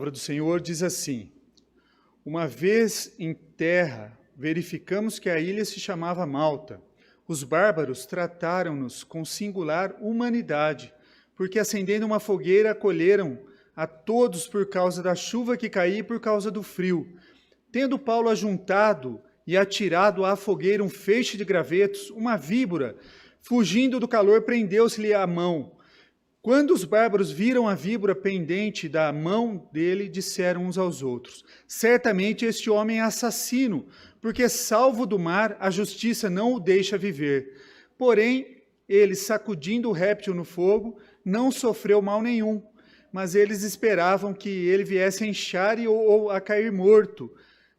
palavra do Senhor diz assim: uma vez em terra, verificamos que a ilha se chamava Malta. Os bárbaros trataram-nos com singular humanidade, porque acendendo uma fogueira acolheram a todos por causa da chuva que caía e por causa do frio. Tendo Paulo ajuntado e atirado à fogueira um feixe de gravetos, uma víbora, fugindo do calor, prendeu-se-lhe a mão. Quando os bárbaros viram a víbora pendente da mão dele, disseram uns aos outros: certamente este homem é assassino, porque salvo do mar, a justiça não o deixa viver. Porém, ele, sacudindo o réptil no fogo, não sofreu mal nenhum, mas eles esperavam que ele viesse a inchar ou a cair morto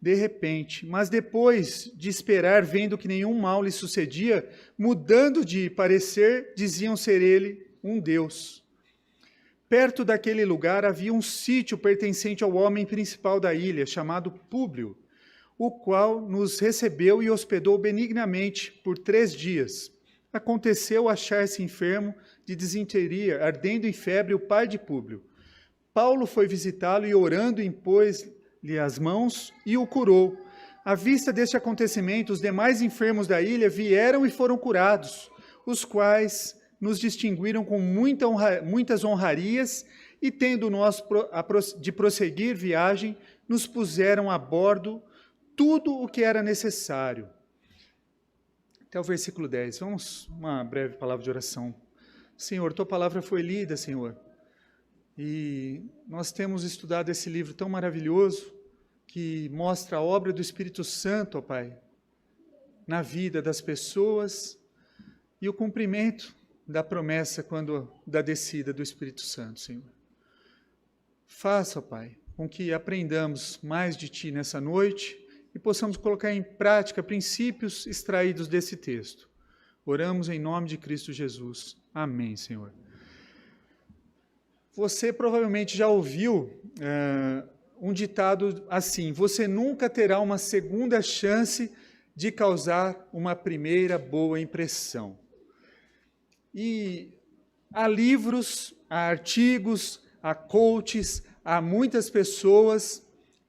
de repente. Mas depois de esperar, vendo que nenhum mal lhe sucedia, mudando de parecer, diziam ser ele um deus. Perto daquele lugar havia um sítio pertencente ao homem principal da ilha, chamado Públio, o qual nos recebeu e hospedou benignamente por 3 dias. Aconteceu achar-se enfermo de disenteria, ardendo em febre, o pai de Públio. Paulo foi visitá-lo e, orando, impôs-lhe as mãos e o curou. À vista deste acontecimento, os demais enfermos da ilha vieram e foram curados, os quais nos distinguiram com muitas honrarias e, tendo nós de prosseguir viagem, nos puseram a bordo tudo o que era necessário. Até o versículo 10. Vamos uma breve palavra de oração. Senhor, tua palavra foi lida, Senhor, e nós temos estudado esse livro tão maravilhoso que mostra a obra do Espírito Santo, ó Pai, na vida das pessoas e o cumprimento da promessa da descida do Espírito Santo, Senhor. Faça, ó Pai, com que aprendamos mais de Ti nessa noite e possamos colocar em prática princípios extraídos desse texto. Oramos em nome de Cristo Jesus. Amém, Senhor. Você provavelmente já ouviu um ditado assim: você nunca terá uma segunda chance de causar uma primeira boa impressão. E há livros, há artigos, há coaches, há muitas pessoas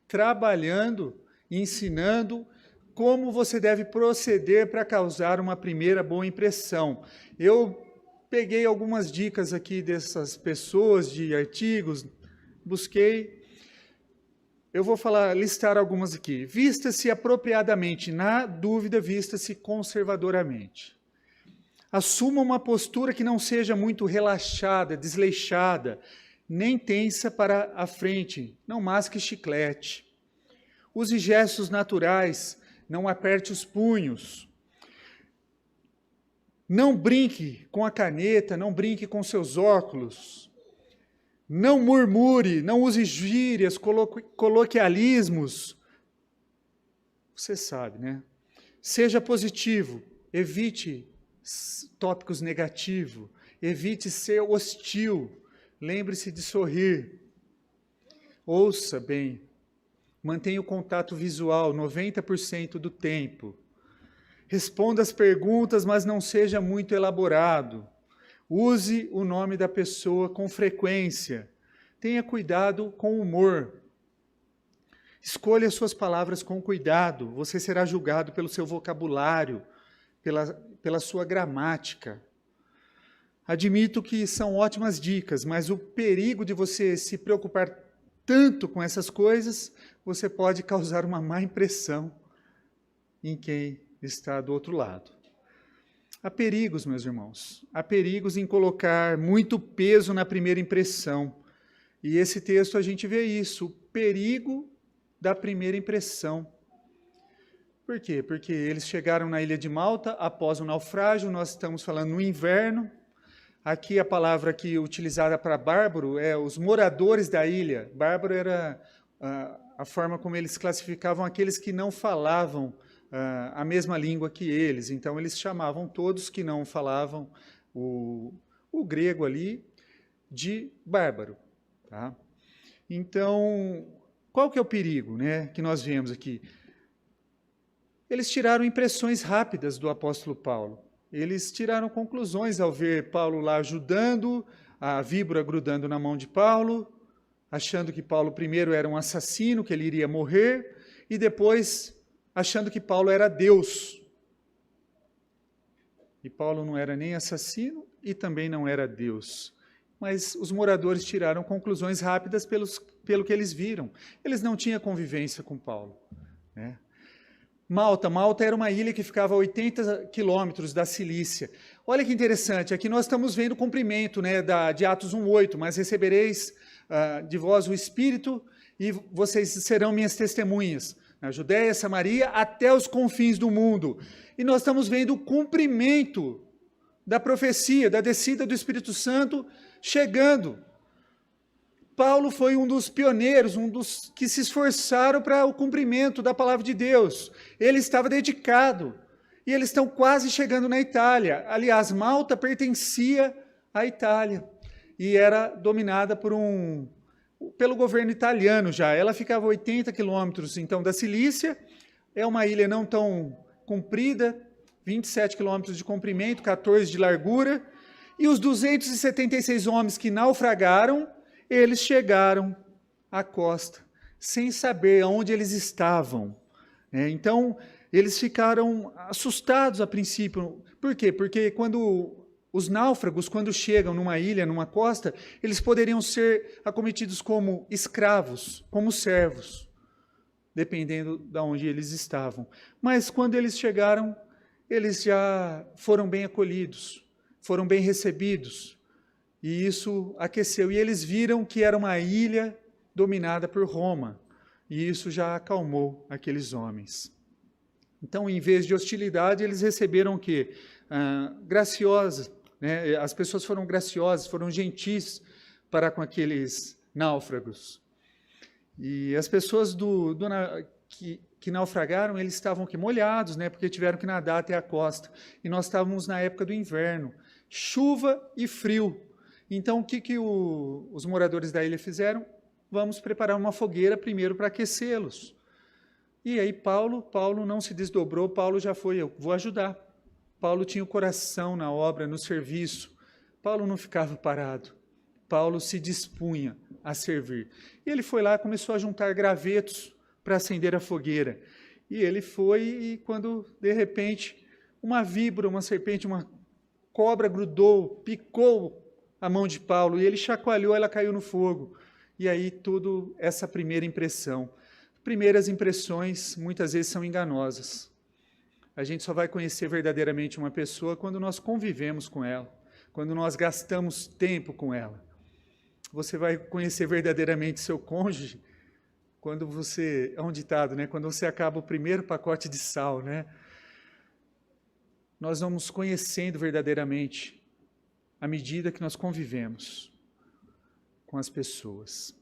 trabalhando, ensinando como você deve proceder para causar uma primeira boa impressão. Eu peguei algumas dicas aqui dessas pessoas, de artigos, busquei. Eu vou listar algumas aqui. Vista-se apropriadamente, na dúvida, vista-se conservadoramente. Assuma uma postura que não seja muito relaxada, desleixada, nem tensa para a frente, não masque chiclete. Use gestos naturais, não aperte os punhos. Não brinque com a caneta, não brinque com seus óculos. Não murmure, não use gírias, coloquialismos. Você sabe, né? Seja positivo, evite tópicos negativos, evite ser hostil, lembre-se de sorrir. Ouça bem, mantenha o contato visual 90% do tempo. Responda as perguntas, mas não seja muito elaborado. Use o nome da pessoa com frequência. Tenha cuidado com o humor. Escolha suas palavras com cuidado. Você será julgado pelo seu vocabulário, pela sua gramática. Admito que são ótimas dicas, mas o perigo de você se preocupar tanto com essas coisas, você pode causar uma má impressão em quem está do outro lado. Há perigos, meus irmãos. Há perigos em colocar muito peso na primeira impressão. E esse texto a gente vê isso, o perigo da primeira impressão. Por quê? Porque eles chegaram na ilha de Malta após o naufrágio, nós estamos falando no inverno. Aqui a palavra que utilizada para bárbaro é os moradores da ilha. Bárbaro era a forma como eles classificavam aqueles que não falavam a mesma língua que eles. Então, eles chamavam todos que não falavam o grego ali de bárbaro. Tá? Então, qual que é o perigo, né, que nós vemos aqui? Eles tiraram impressões rápidas do apóstolo Paulo. Eles tiraram conclusões ao ver Paulo lá ajudando, a víbora grudando na mão de Paulo, achando que Paulo primeiro era um assassino, que ele iria morrer, e depois achando que Paulo era Deus. E Paulo não era nem assassino e também não era Deus. Mas os moradores tiraram conclusões rápidas pelo que eles viram. Eles não tinham convivência com Paulo, né? Malta era uma ilha que ficava a 80 quilômetros da Cilícia. Olha que interessante, aqui nós estamos vendo o cumprimento, né, de Atos 1:8, mas recebereis de vós o Espírito e vocês serão minhas testemunhas, na Judéia, Samaria, até os confins do mundo. E nós estamos vendo o cumprimento da profecia, da descida do Espírito Santo chegando. Paulo foi um dos pioneiros, um dos que se esforçaram para o cumprimento da palavra de Deus. Ele estava dedicado. E eles estão quase chegando na Itália. Aliás, Malta pertencia à Itália e era dominada pelo governo italiano já. Ela ficava a 80 quilômetros, então, da Cilícia. É uma ilha não tão comprida, 27 quilômetros de comprimento, 14 de largura. E os 276 homens que naufragaram, eles chegaram à costa, sem saber aonde eles estavam. Então, eles ficaram assustados a princípio. Por quê? Porque quando os náufragos, quando chegam numa ilha, numa costa, eles poderiam ser acometidos como escravos, como servos, dependendo de onde eles estavam. Mas quando eles chegaram, eles já foram bem acolhidos, foram bem recebidos. E isso aqueceu. E eles viram que era uma ilha dominada por Roma. E isso já acalmou aqueles homens. Então, em vez de hostilidade, eles receberam o quê? Graciosas, né? As pessoas foram graciosas, foram gentis para com aqueles náufragos. E as pessoas que naufragaram, eles estavam aqui molhados, né? Porque tiveram que nadar até a costa. E nós estávamos na época do inverno. Chuva e frio. Então, o que os moradores da ilha fizeram? Vamos preparar uma fogueira primeiro para aquecê-los. E aí Paulo não se desdobrou, Paulo já foi, eu vou ajudar. Paulo tinha o coração na obra, no serviço. Paulo não ficava parado. Paulo se dispunha a servir. E ele foi lá e começou a juntar gravetos para acender a fogueira. E ele foi, e quando, de repente, uma víbora, uma serpente, uma cobra grudou, picou a mão de Paulo, e ele chacoalhou, ela caiu no fogo. E aí tudo, essa primeira impressão. Primeiras impressões, muitas vezes, são enganosas. A gente só vai conhecer verdadeiramente uma pessoa quando nós convivemos com ela, quando nós gastamos tempo com ela. Você vai conhecer verdadeiramente seu cônjuge quando você, é um ditado, né? Quando você acaba o primeiro pacote de sal, né? Nós vamos conhecendo verdadeiramente à medida que nós convivemos com as pessoas.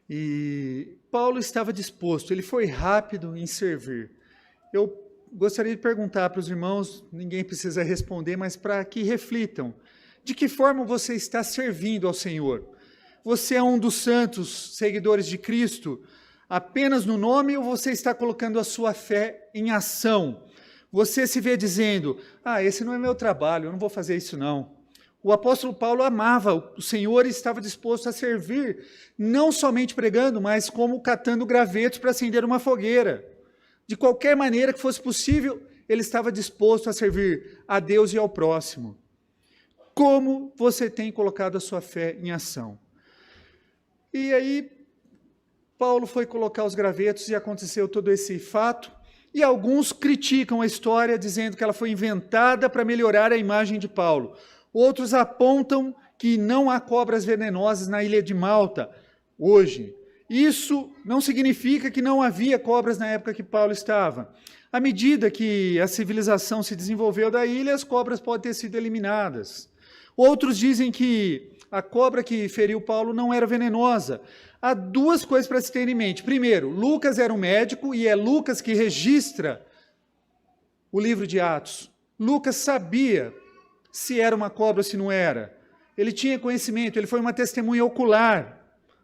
E Paulo estava disposto, ele foi rápido em servir. Eu gostaria de perguntar para os irmãos, ninguém precisa responder, mas para que reflitam. De que forma você está servindo ao Senhor? Você é um dos santos seguidores de Cristo apenas no nome, ou você está colocando a sua fé em ação? Você se vê dizendo, esse não é meu trabalho, eu não vou fazer isso não. O apóstolo Paulo amava o Senhor e estava disposto a servir, não somente pregando, mas como catando gravetos para acender uma fogueira. De qualquer maneira que fosse possível, ele estava disposto a servir a Deus e ao próximo. Como você tem colocado a sua fé em ação? E aí, Paulo foi colocar os gravetos e aconteceu todo esse fato. E alguns criticam a história, dizendo que ela foi inventada para melhorar a imagem de Paulo. Outros apontam que não há cobras venenosas na ilha de Malta hoje. Isso não significa que não havia cobras na época que Paulo estava. À medida que a civilização se desenvolveu da ilha, as cobras podem ter sido eliminadas. Outros dizem que a cobra que feriu Paulo não era venenosa. Há duas coisas para se ter em mente. Primeiro, Lucas era um médico e é Lucas que registra o livro de Atos. Lucas sabia se era uma cobra ou se não era. Ele tinha conhecimento, ele foi uma testemunha ocular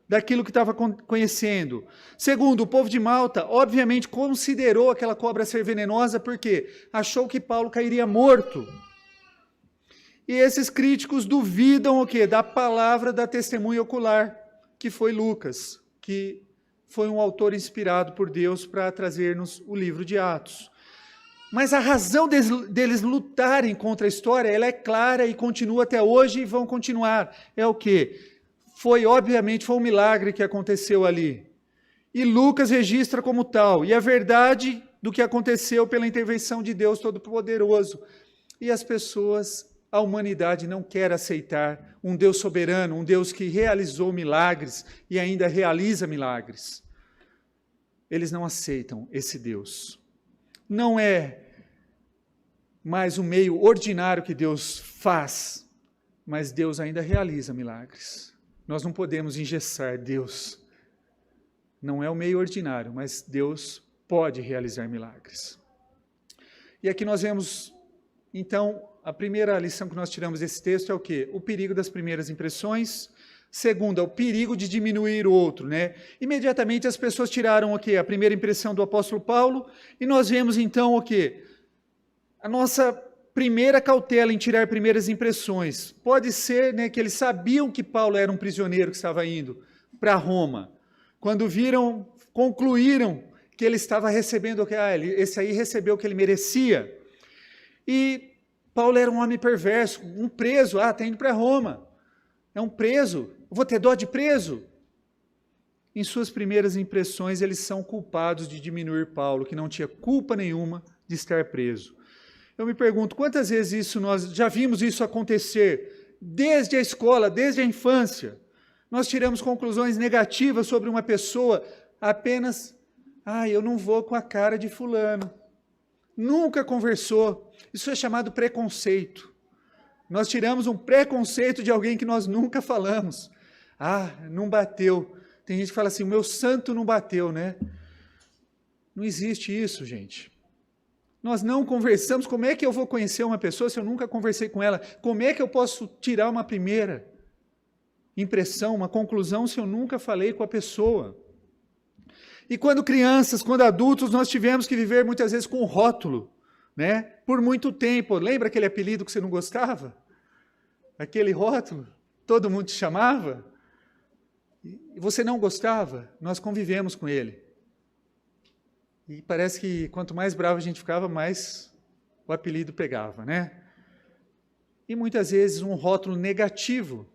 daquilo que estava conhecendo. Segundo, o povo de Malta, obviamente, considerou aquela cobra ser venenosa porque achou que Paulo cairia morto. E esses críticos duvidam o quê? Da palavra da testemunha ocular, que foi Lucas, que foi um autor inspirado por Deus para trazer-nos o livro de Atos. Mas a razão deles lutarem contra a história, ela é clara e continua até hoje e vão continuar. É o quê? Obviamente, foi um milagre que aconteceu ali. E Lucas registra como tal. E a verdade do que aconteceu pela intervenção de Deus Todo-Poderoso. E as pessoas, a humanidade não quer aceitar um Deus soberano, um Deus que realizou milagres e ainda realiza milagres. Eles não aceitam esse Deus. Não é mais um meio ordinário que Deus faz, mas Deus ainda realiza milagres. Nós não podemos engessar Deus. Não é o meio ordinário, mas Deus pode realizar milagres. E aqui nós vemos, então, a primeira lição que nós tiramos desse texto é o quê? O perigo das primeiras impressões. Segunda, o perigo de diminuir o outro, né? Imediatamente as pessoas tiraram o quê? A primeira impressão do apóstolo Paulo, e nós vemos então o quê? A nossa primeira cautela em tirar primeiras impressões. Pode ser, né, que eles sabiam que Paulo era um prisioneiro que estava indo para Roma. Quando viram, concluíram que ele estava recebendo, esse aí recebeu o que ele merecia. E Paulo era um homem perverso, um preso, está indo para Roma. É um preso, vou ter dó de preso. Em suas primeiras impressões, eles são culpados de diminuir Paulo, que não tinha culpa nenhuma de estar preso. Eu me pergunto, quantas vezes nós já vimos isso acontecer, desde a escola, desde a infância? Nós tiramos conclusões negativas sobre uma pessoa apenas, eu não vou com a cara de fulano. Nunca conversou. Isso é chamado preconceito. Nós tiramos um preconceito de alguém que nós nunca falamos. Não bateu. Tem gente que fala assim, o meu santo não bateu, né? Não existe isso, gente. Nós não conversamos. Como é que eu vou conhecer uma pessoa se eu nunca conversei com ela? Como é que eu posso tirar uma primeira impressão, uma conclusão, se eu nunca falei com a pessoa? E quando crianças, quando adultos, nós tivemos que viver muitas vezes com um rótulo, né? Por muito tempo. Lembra aquele apelido que você não gostava? Aquele rótulo? Todo mundo te chamava? E você não gostava? Nós convivemos com ele. E parece que quanto mais bravo a gente ficava, mais o apelido pegava, né? E muitas vezes um rótulo negativo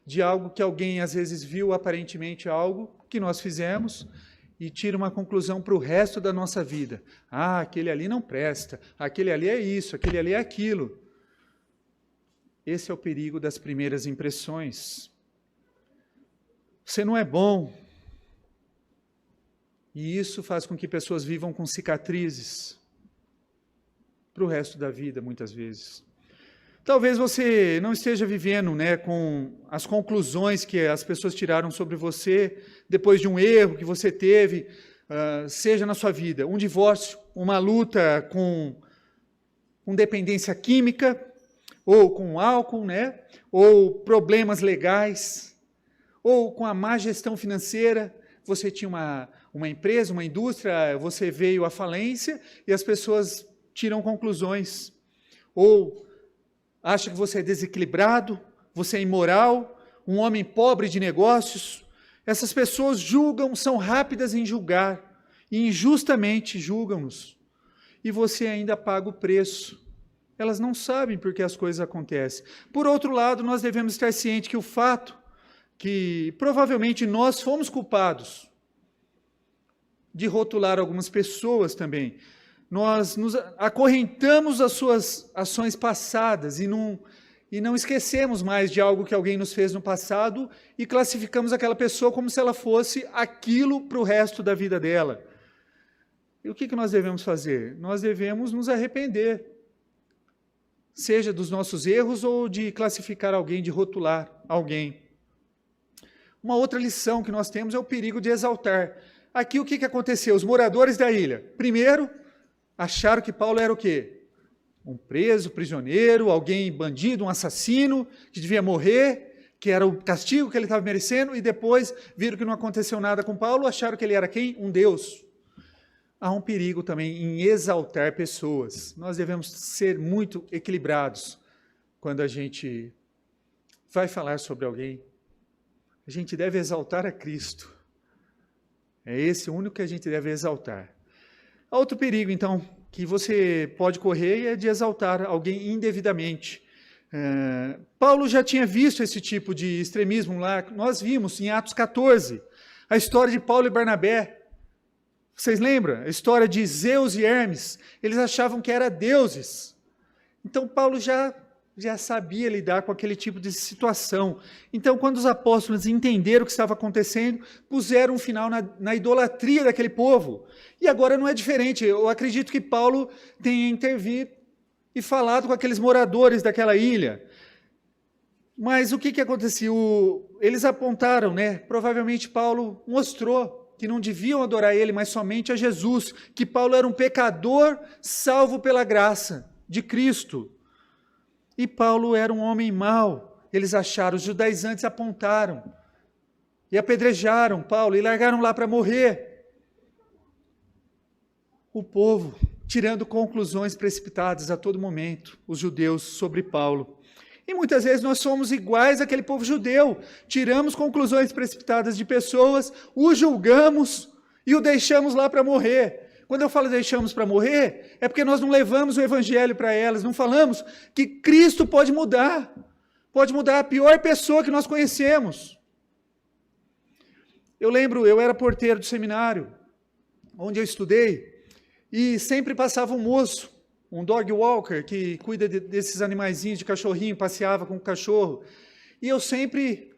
de algo que alguém às vezes viu aparentemente algo que nós fizemos e tira uma conclusão para o resto da nossa vida. Aquele ali não presta, aquele ali é isso, aquele ali é aquilo. Esse é o perigo das primeiras impressões. Você não é bom. E isso faz com que pessoas vivam com cicatrizes para o resto da vida, muitas vezes. Talvez você não esteja vivendo, né, com as conclusões que as pessoas tiraram sobre você depois de um erro que você teve, seja na sua vida, um divórcio, uma luta com dependência química, ou com álcool, né, ou problemas legais, ou com a má gestão financeira. Você tinha uma empresa, uma indústria, você veio à falência e as pessoas tiram conclusões. Ou acham que você é desequilibrado, você é imoral, um homem pobre de negócios. Essas pessoas julgam, são rápidas em julgar, e injustamente julgam-nos. E você ainda paga o preço. Elas não sabem por que as coisas acontecem. Por outro lado, nós devemos estar cientes que o fato que provavelmente nós fomos culpados de rotular algumas pessoas também. Nós nos acorrentamos às suas ações passadas e não esquecemos mais de algo que alguém nos fez no passado e classificamos aquela pessoa como se ela fosse aquilo para o resto da vida dela. E o que nós devemos fazer? Nós devemos nos arrepender, seja dos nossos erros ou de classificar alguém, de rotular alguém. Uma outra lição que nós temos é o perigo de exaltar. Aqui o que aconteceu? Os moradores da ilha, primeiro, acharam que Paulo era o quê? Um preso, prisioneiro, alguém bandido, um assassino, que devia morrer, que era o castigo que ele estava merecendo, e depois viram que não aconteceu nada com Paulo, acharam que ele era quem? Um Deus. Há um perigo também em exaltar pessoas. Nós devemos ser muito equilibrados quando a gente vai falar sobre alguém. A gente deve exaltar a Cristo. É esse o único que a gente deve exaltar. Há outro perigo, então, que você pode correr é de exaltar alguém indevidamente. Paulo já tinha visto esse tipo de extremismo lá. Nós vimos em Atos 14, a história de Paulo e Barnabé. Vocês lembram? A história de Zeus e Hermes. Eles achavam que eram deuses. Então, Paulo já sabia lidar com aquele tipo de situação. Então, quando os apóstolos entenderam o que estava acontecendo, puseram um final na idolatria daquele povo. E agora não é diferente. Eu acredito que Paulo tenha intervido e falado com aqueles moradores daquela ilha. Mas o que aconteceu? Eles apontaram, né? Provavelmente Paulo mostrou que não deviam adorar ele, mas somente a Jesus, que Paulo era um pecador salvo pela graça de Cristo. E Paulo era um homem mau. Eles acharam, os judaizantes apontaram e apedrejaram Paulo e largaram lá para morrer. O povo tirando conclusões precipitadas a todo momento, os judeus sobre Paulo. E muitas vezes nós somos iguais àquele povo judeu, tiramos conclusões precipitadas de pessoas, o julgamos e o deixamos lá para morrer. Quando eu falo deixamos para morrer, é porque nós não levamos o evangelho para elas, não falamos que Cristo pode mudar a pior pessoa que nós conhecemos. Eu lembro, eu era porteiro do seminário, onde eu estudei, e sempre passava um moço, um dog walker, que cuida desses animaizinhos de cachorrinho, passeava com o cachorro, e eu sempre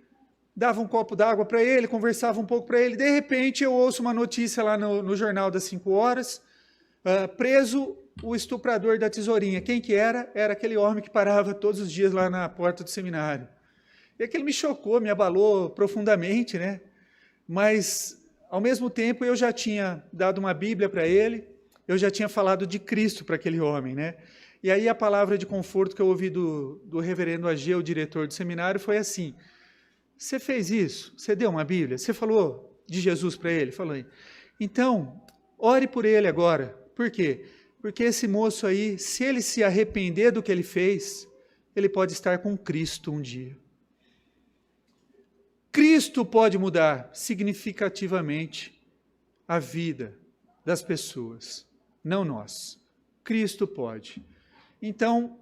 dava um copo d'água para ele, conversava um pouco para ele. De repente, eu ouço uma notícia lá no jornal das 5 horas, preso o estuprador da tesourinha. Quem que era? Era aquele homem que parava todos os dias lá na porta do seminário. E aquilo me chocou, me abalou profundamente, né? Mas, ao mesmo tempo, eu já tinha dado uma Bíblia para ele, eu já tinha falado de Cristo para aquele homem, né? E aí a palavra de conforto que eu ouvi do reverendo Ageu, o diretor do seminário, foi assim: você fez isso? Você deu uma Bíblia? Você falou de Jesus para ele? Falou. Então, ore por ele agora. Por quê? Porque esse moço aí, se ele se arrepender do que ele fez, ele pode estar com Cristo um dia. Cristo pode mudar significativamente a vida das pessoas, não nós. Cristo pode. Então,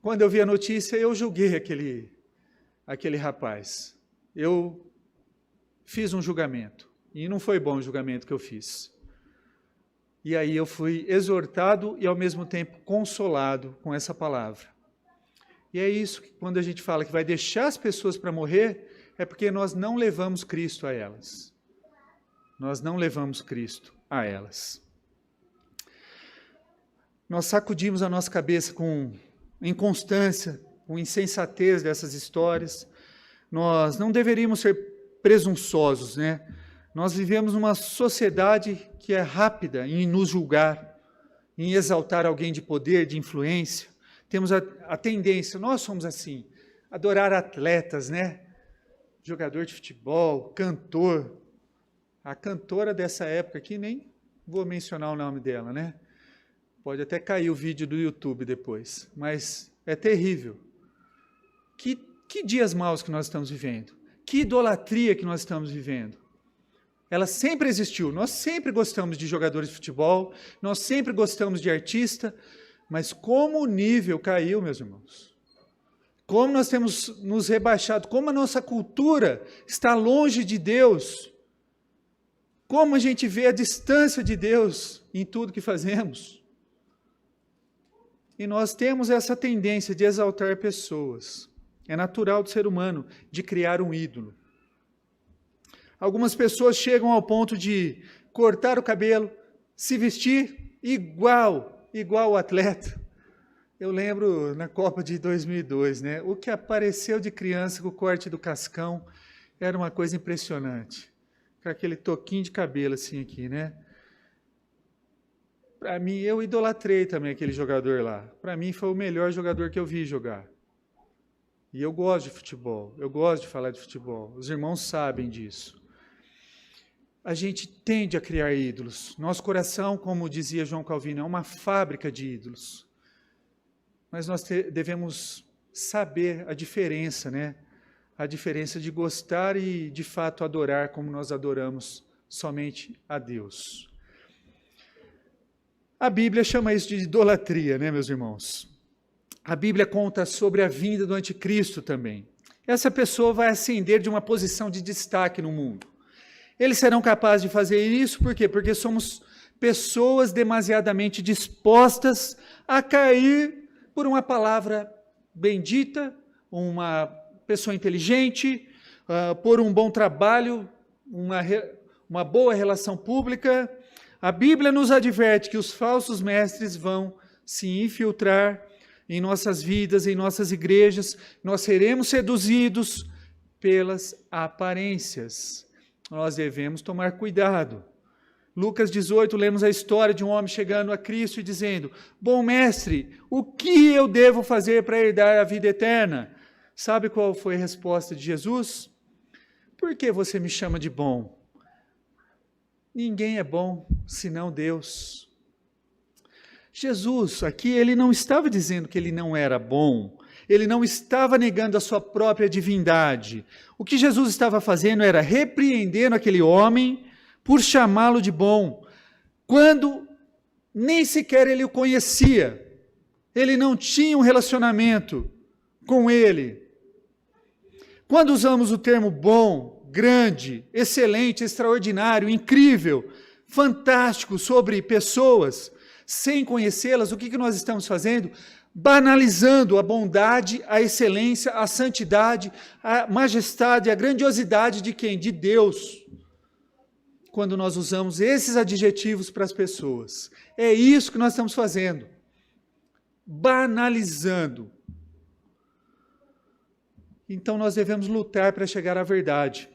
quando eu vi a notícia, eu julguei aquele rapaz. Eu fiz um julgamento, e não foi bom o julgamento que eu fiz. E aí eu fui exortado e ao mesmo tempo consolado com essa palavra. E é isso que quando a gente fala que vai deixar as pessoas para morrer, é porque nós não levamos Cristo a elas. Nós não levamos Cristo a elas. Nós sacudimos a nossa cabeça com inconstância, com insensatez dessas histórias. Nós não deveríamos ser presunçosos, né? Nós vivemos numa sociedade que é rápida em nos julgar, em exaltar alguém de poder, de influência. Temos a tendência, nós somos assim, adorar atletas, né? Jogador de futebol, cantor. A cantora dessa época aqui, nem vou mencionar o nome dela, né? Pode até cair o vídeo do YouTube depois, mas é terrível. Que dias maus que nós estamos vivendo. Que idolatria que nós estamos vivendo. Ela sempre existiu. Nós sempre gostamos de jogadores de futebol, nós sempre gostamos de artista, mas como o nível caiu, meus irmãos. Como nós temos nos rebaixado, como a nossa cultura está longe de Deus. Como a gente vê a distância de Deus em tudo que fazemos. E nós temos essa tendência de exaltar pessoas. É natural do ser humano de criar um ídolo. Algumas pessoas chegam ao ponto de cortar o cabelo, se vestir igual o atleta. Eu lembro na Copa de 2002, né? O que apareceu de criança com o corte do cascão era uma coisa impressionante. Com aquele toquinho de cabelo assim aqui, né? Para mim, eu idolatrei também aquele jogador lá. Para mim, foi o melhor jogador que eu vi jogar. E eu gosto de futebol, eu gosto de falar de futebol. Os irmãos sabem disso. A gente tende a criar ídolos. Nosso coração, como dizia João Calvino, é uma fábrica de ídolos. Mas nós devemos saber a diferença, né? a diferença de gostar e, de fato, adorar como nós adoramos somente a Deus. A Bíblia chama isso de idolatria, né, meus irmãos? A Bíblia conta sobre a vinda do anticristo também. Essa pessoa vai ascender de uma posição de destaque no mundo. Eles serão capazes de fazer isso, por quê? Porque somos pessoas demasiadamente dispostas a cair por uma palavra bendita, uma pessoa inteligente, por um bom trabalho, uma boa relação pública. A Bíblia nos adverte que os falsos mestres vão se infiltrar em nossas vidas, em nossas igrejas. Nós seremos seduzidos pelas aparências. Nós devemos tomar cuidado. Lucas 18, lemos a história de um homem chegando a Cristo e dizendo: bom mestre, o que eu devo fazer para herdar a vida eterna? Sabe qual foi a resposta de Jesus? Por que você me chama de bom? Ninguém é bom senão Deus. Jesus, aqui, ele não estava dizendo que ele não era bom, ele não estava negando a sua própria divindade. O que Jesus estava fazendo era repreendendo aquele homem por chamá-lo de bom, quando nem sequer ele o conhecia, ele não tinha um relacionamento com ele. Quando usamos o termo bom, grande, excelente, extraordinário, incrível, fantástico sobre pessoas, sem conhecê-las, o que nós estamos fazendo? Banalizando a bondade, a excelência, a santidade, a majestade, a grandiosidade de quem? De Deus. Quando nós usamos esses adjetivos para as pessoas. É isso que nós estamos fazendo. Banalizando. Então nós devemos lutar para chegar à verdade.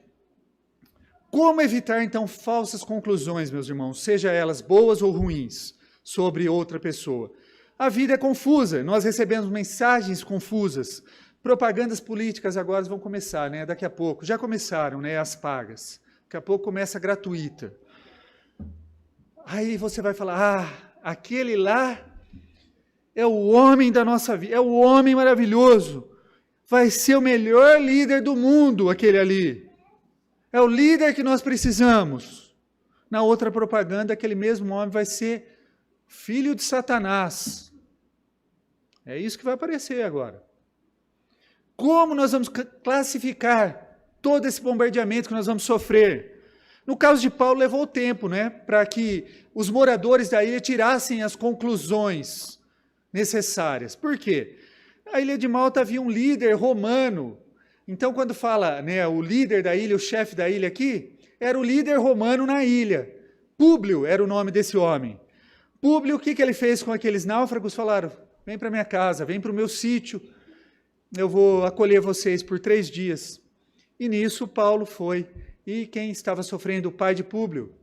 Como evitar então falsas conclusões, meus irmãos, seja elas boas ou ruins, sobre outra pessoa? A vida é confusa, nós recebemos mensagens confusas. Propagandas políticas agora vão começar, né? Daqui a pouco. Já começaram, né? As pagas. Daqui a pouco começa a gratuita. Aí você vai falar, aquele lá é o homem da nossa vida, é o homem maravilhoso. Vai ser o melhor líder do mundo, aquele ali. É o líder que nós precisamos. Na outra propaganda, aquele mesmo homem vai ser filho de Satanás. É isso que vai aparecer agora. Como nós vamos classificar todo esse bombardeamento que nós vamos sofrer? No caso de Paulo, levou tempo, né, para que os moradores da ilha tirassem as conclusões necessárias. Por quê? Na ilha de Malta havia um líder romano. Então, quando fala, né, o líder da ilha, o chefe da ilha aqui, era o líder romano na ilha. Públio era o nome desse homem. Públio, o que ele fez com aqueles náufragos? Falaram, vem para minha casa, vem para o meu sítio, eu vou acolher vocês por 3 dias. E nisso Paulo foi. E quem estava sofrendo? O pai de Públio.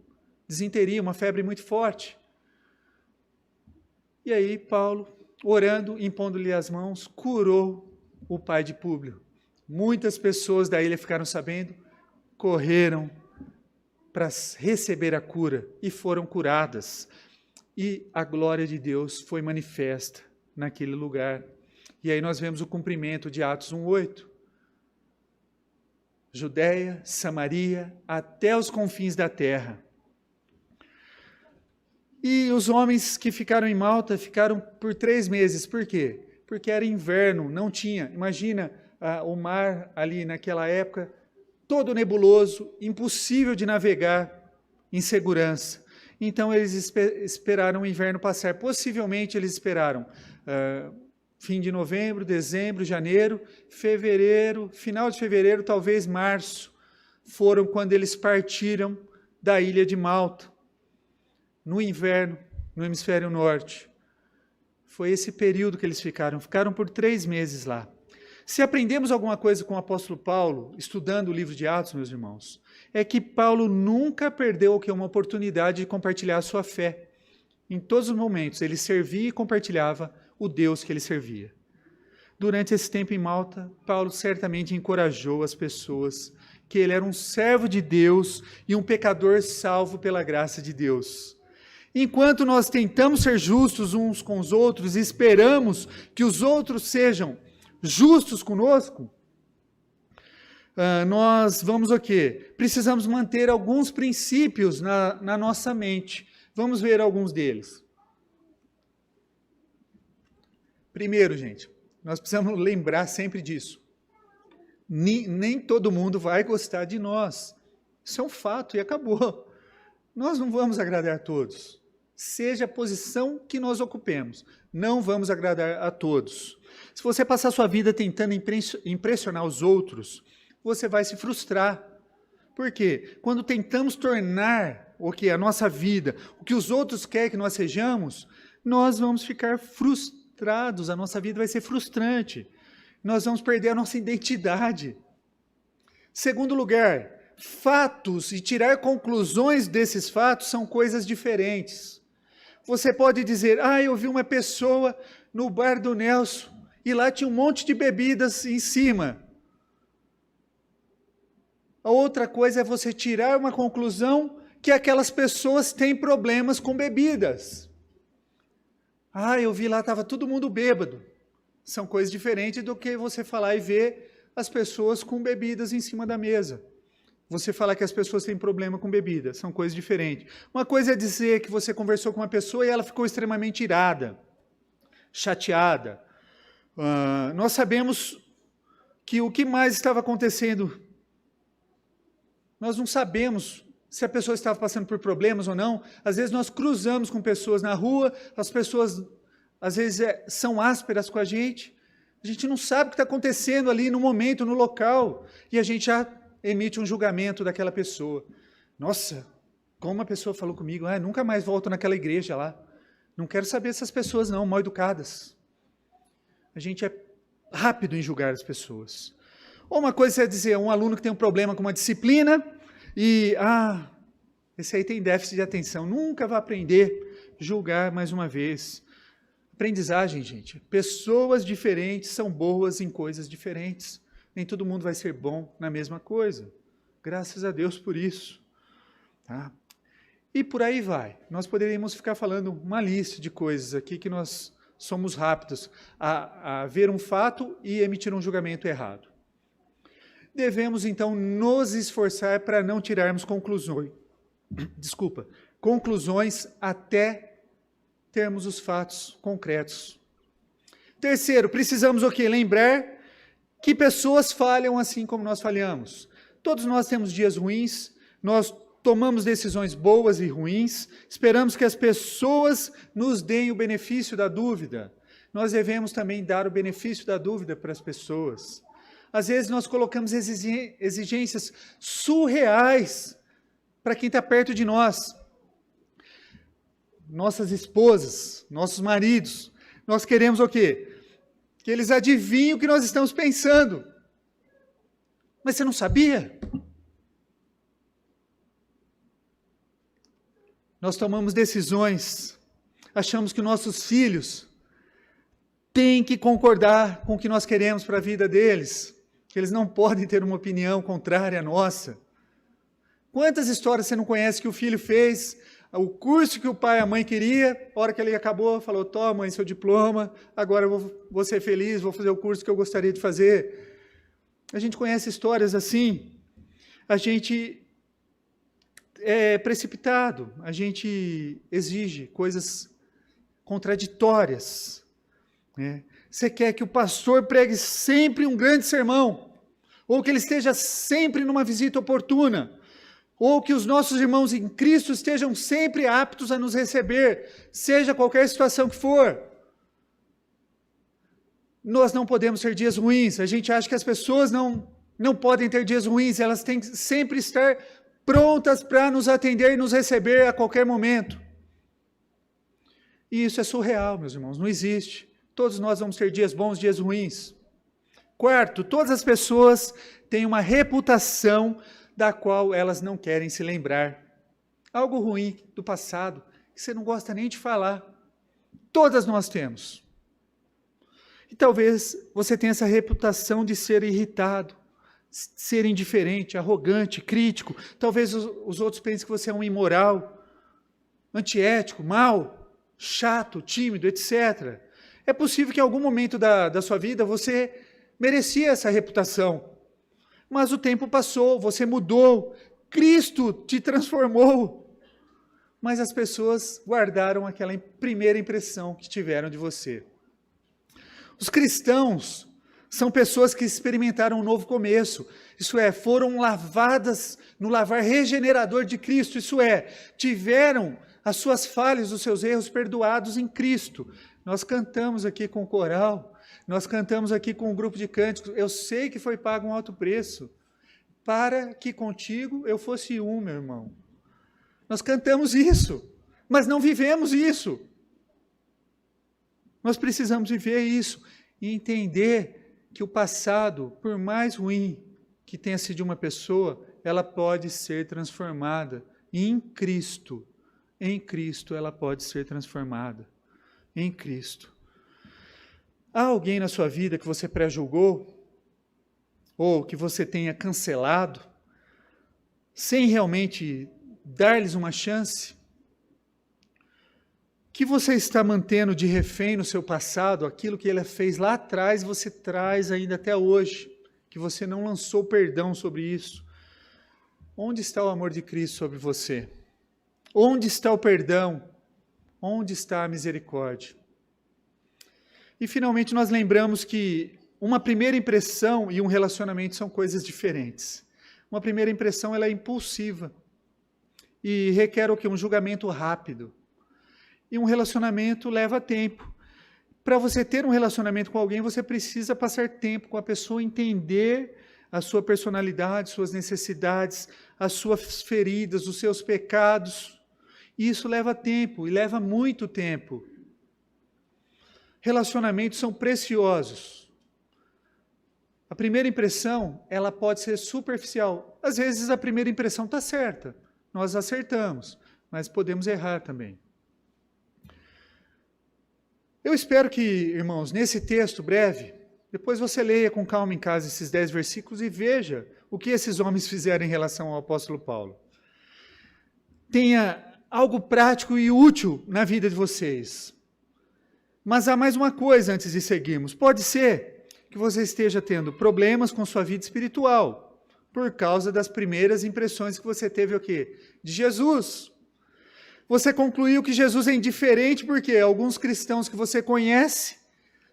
Disenteria, uma febre muito forte. E aí Paulo, orando, impondo-lhe as mãos, curou o pai de Públio. Muitas pessoas da ilha ficaram sabendo, correram para receber a cura e foram curadas. E a glória de Deus foi manifesta naquele lugar. E aí nós vemos o cumprimento de Atos 1:8. Judeia, Samaria, até os confins da terra. E os homens que ficaram em Malta ficaram por 3 meses. Por quê? Porque era inverno, não tinha. Imagina o mar ali naquela época, todo nebuloso, impossível de navegar em segurança. Então eles esperaram o inverno passar. Possivelmente eles esperaram fim de novembro, dezembro, janeiro, fevereiro, final de fevereiro, talvez março, foram quando eles partiram da ilha de Malta, no inverno, no hemisfério norte. Foi esse período que eles ficaram por 3 meses lá. Se aprendemos alguma coisa com o apóstolo Paulo, estudando o livro de Atos, meus irmãos, é que Paulo nunca perdeu uma oportunidade de compartilhar a sua fé. Em todos os momentos, ele servia e compartilhava o Deus que ele servia. Durante esse tempo em Malta, Paulo certamente encorajou as pessoas que ele era um servo de Deus e um pecador salvo pela graça de Deus. Enquanto nós tentamos ser justos uns com os outros e esperamos que os outros sejam justos conosco, nós vamos o quê? Precisamos manter alguns princípios na nossa mente. Vamos ver alguns deles. Primeiro, gente, nós precisamos lembrar sempre disso. Nem todo mundo vai gostar de nós. Isso é um fato e acabou. Nós não vamos agradar a todos. Seja a posição que nós ocupemos, não vamos agradar a todos. Se você passar sua vida tentando impressionar os outros, você vai se frustrar. Por quê? Quando tentamos tornar a nossa vida, o que os outros querem que nós sejamos, nós vamos ficar frustrados, a nossa vida vai ser frustrante. Nós vamos perder a nossa identidade. Segundo lugar, fatos e tirar conclusões desses fatos são coisas diferentes. Você pode dizer, eu vi uma pessoa no bar do Nelson e lá tinha um monte de bebidas em cima. A outra coisa é você tirar uma conclusão que aquelas pessoas têm problemas com bebidas. Eu vi lá, estava todo mundo bêbado. São coisas diferentes do que você falar e ver as pessoas com bebidas em cima da mesa. Você falar que as pessoas têm problema com bebida, são coisas diferentes. Uma coisa é dizer que você conversou com uma pessoa e ela ficou extremamente irada, chateada. Nós sabemos que o que mais estava acontecendo, nós não sabemos se a pessoa estava passando por problemas ou não. Às vezes nós cruzamos com pessoas na rua, as pessoas às vezes são ásperas com a gente não sabe o que está acontecendo ali no momento, no local, e a gente já emite um julgamento daquela pessoa. Nossa, como a pessoa falou comigo, nunca mais volto naquela igreja lá. Não quero saber dessas pessoas não, mal educadas. A gente é rápido em julgar as pessoas. Ou uma coisa é dizer, um aluno que tem um problema com uma disciplina, e, esse aí tem déficit de atenção, nunca vai aprender. Julgar mais uma vez. Aprendizagem, gente. Pessoas diferentes são boas em coisas diferentes. Nem todo mundo vai ser bom na mesma coisa. Graças a Deus por isso. Tá? E por aí vai. Nós poderíamos ficar falando uma lista de coisas aqui que nós somos rápidos a ver um fato e emitir um julgamento errado. Devemos, então, nos esforçar para não tirarmos conclusões até termos os fatos concretos. Terceiro, precisamos o quê? Lembrar que pessoas falham assim como nós falhamos. Todos nós temos dias ruins, nós tomamos decisões boas e ruins, esperamos que as pessoas nos deem o benefício da dúvida. Nós devemos também dar o benefício da dúvida para as pessoas. Às vezes nós colocamos exigências surreais para quem está perto de nós. Nossas esposas, nossos maridos, nós queremos o quê? Que eles adivinhem o que nós estamos pensando. Mas você não sabia? Nós tomamos decisões, achamos que nossos filhos têm que concordar com o que nós queremos para a vida deles, que eles não podem ter uma opinião contrária à nossa. Quantas histórias você não conhece que o filho fez o curso que o pai e a mãe queria, a hora que ele acabou, falou, toma mãe, seu diploma, agora eu vou ser feliz, vou fazer o curso que eu gostaria de fazer. A gente conhece histórias assim, a gente é precipitado, a gente exige coisas contraditórias. Né? Você quer que o pastor pregue sempre um grande sermão, ou que ele esteja sempre numa visita oportuna, ou que os nossos irmãos em Cristo estejam sempre aptos a nos receber, seja qualquer situação que for. Nós não podemos ter dias ruins, a gente acha que as pessoas não podem ter dias ruins, elas têm que sempre estar prontas para nos atender e nos receber a qualquer momento. E isso é surreal, meus irmãos, não existe. Todos nós vamos ter dias bons, dias ruins. Quarto, todas as pessoas têm uma reputação da qual elas não querem se lembrar. Algo ruim do passado, que você não gosta nem de falar. Todas nós temos. E talvez você tenha essa reputação de ser irritado, ser indiferente, arrogante, crítico. Talvez os outros pensem que você é um imoral, antiético, mau, chato, tímido, etc. É possível que em algum momento da sua vida você merecia essa reputação. Mas o tempo passou, você mudou, Cristo te transformou. Mas as pessoas guardaram aquela primeira impressão que tiveram de você. Os cristãos são pessoas que experimentaram um novo começo, isso é, foram lavadas no lavar regenerador de Cristo, isso é, tiveram as suas falhas, os seus erros perdoados em Cristo. Nós cantamos aqui com o coral, nós cantamos aqui com um grupo de cânticos, eu sei que foi pago um alto preço, para que contigo eu fosse um, meu irmão. Nós cantamos isso, mas não vivemos isso. Nós precisamos viver isso e entender que o passado, por mais ruim que tenha sido uma pessoa, ela pode ser transformada em Cristo. Em Cristo ela pode ser transformada. Em Cristo. Há alguém na sua vida que você pré-julgou? Ou que você tenha cancelado? Sem realmente dar-lhes uma chance? Que você está mantendo de refém no seu passado, aquilo que ele fez lá atrás, você traz ainda até hoje, que você não lançou perdão sobre isso. Onde está o amor de Cristo sobre você? Onde está o perdão? Onde está a misericórdia? E finalmente nós lembramos que uma primeira impressão e um relacionamento são coisas diferentes. Uma primeira impressão ela é impulsiva e requer o quê? Um julgamento rápido. E um relacionamento leva tempo. Para você ter um relacionamento com alguém, você precisa passar tempo com a pessoa, entender a sua personalidade, suas necessidades, as suas feridas, os seus pecados. E isso leva tempo, e leva muito tempo. Relacionamentos são preciosos. A primeira impressão, ela pode ser superficial. Às vezes a primeira impressão está certa, nós acertamos, mas podemos errar também. Eu espero que, irmãos, nesse texto breve, depois você leia com calma em casa esses 10 versículos e veja o que esses homens fizeram em relação ao apóstolo Paulo. Tenha algo prático e útil na vida de vocês. Mas há mais uma coisa antes de seguirmos. Pode ser que você esteja tendo problemas com sua vida espiritual, por causa das primeiras impressões que você teve o quê? De Jesus. Você concluiu que Jesus é indiferente porque alguns cristãos que você conhece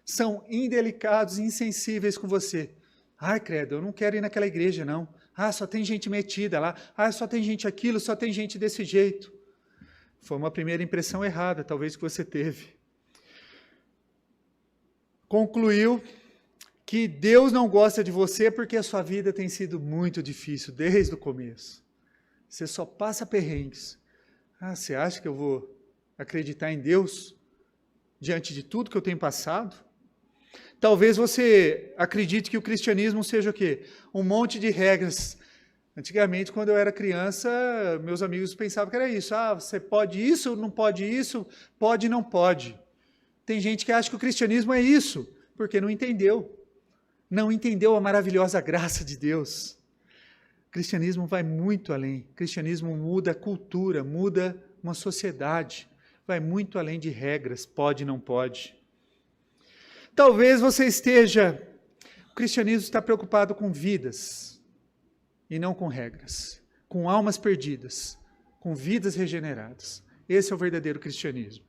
são indelicados e insensíveis com você. Ai, credo, eu não quero ir naquela igreja, não. Ah, só tem gente metida lá. Ah, só tem gente aquilo, só tem gente desse jeito. Foi uma primeira impressão errada, talvez, que você teve. Concluiu que Deus não gosta de você porque a sua vida tem sido muito difícil desde o começo. Você só passa perrengues. Ah, você acha que eu vou acreditar em Deus diante de tudo que eu tenho passado? Talvez você acredite que o cristianismo seja o quê? Um monte de regras. Antigamente, quando eu era criança, meus amigos pensavam que era isso. Ah, você pode isso, não pode isso, pode, não pode. Tem gente que acha que o cristianismo é isso, porque não entendeu. Não entendeu a maravilhosa graça de Deus. O cristianismo vai muito além. O cristianismo muda a cultura, muda uma sociedade. Vai muito além de regras, pode, não pode. Talvez você esteja... O cristianismo está preocupado com vidas e não com regras. Com almas perdidas, com vidas regeneradas. Esse é o verdadeiro cristianismo.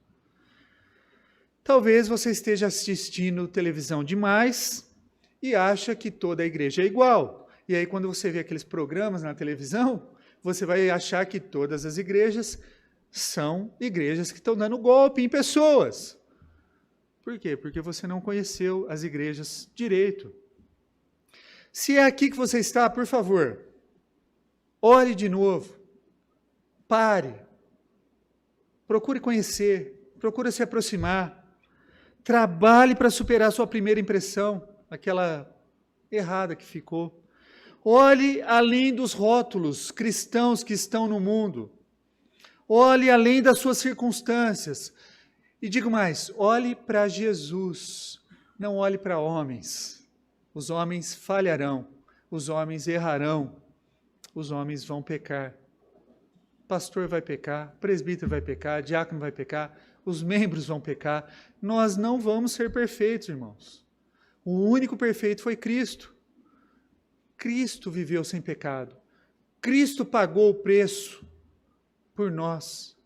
Talvez você esteja assistindo televisão demais e acha que toda a igreja é igual. E aí, quando você vê aqueles programas na televisão, você vai achar que todas as igrejas são igrejas que estão dando golpe em pessoas. Por quê? Porque você não conheceu as igrejas direito. Se é aqui que você está, por favor, ore de novo. Pare. Procure conhecer. Procure se aproximar. Trabalhe para superar a sua primeira impressão, aquela errada que ficou. Olhe além dos rótulos cristãos que estão no mundo. Olhe além das suas circunstâncias. E digo mais, olhe para Jesus. Não olhe para homens. Os homens falharão. Os homens errarão. Os homens vão pecar. Pastor vai pecar, presbítero vai pecar, diácono vai pecar, os membros vão pecar. Nós não vamos ser perfeitos, irmãos. O único perfeito foi Cristo. Cristo viveu sem pecado. Cristo pagou o preço por nós,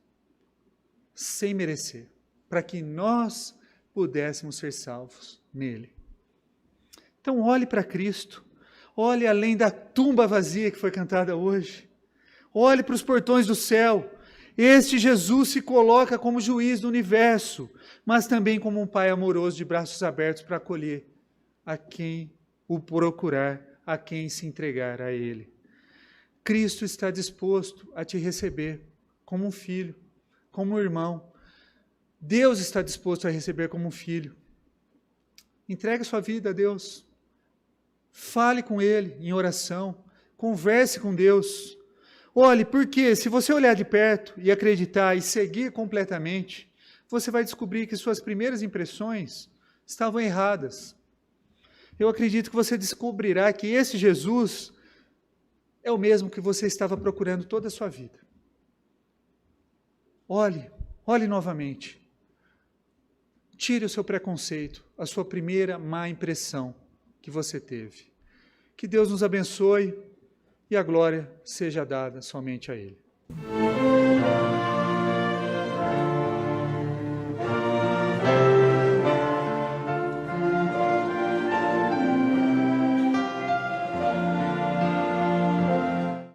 sem merecer, para que nós pudéssemos ser salvos nele. Então olhe para Cristo, olhe além da tumba vazia que foi cantada hoje, olhe para os portões do céu. Este Jesus se coloca como juiz do universo, mas também como um pai amoroso de braços abertos para acolher a quem o procurar, a quem se entregar a ele. Cristo está disposto a te receber como um filho, como um irmão. Deus está disposto a receber como um filho. Entregue sua vida a Deus. Fale com Ele em oração. Converse com Deus. Olhe, porque se você olhar de perto e acreditar e seguir completamente, você vai descobrir que suas primeiras impressões estavam erradas. Eu acredito que você descobrirá que esse Jesus é o mesmo que você estava procurando toda a sua vida. Olhe novamente. Tire o seu preconceito, a sua primeira má impressão que você teve. Que Deus nos abençoe e a glória seja dada somente a Ele.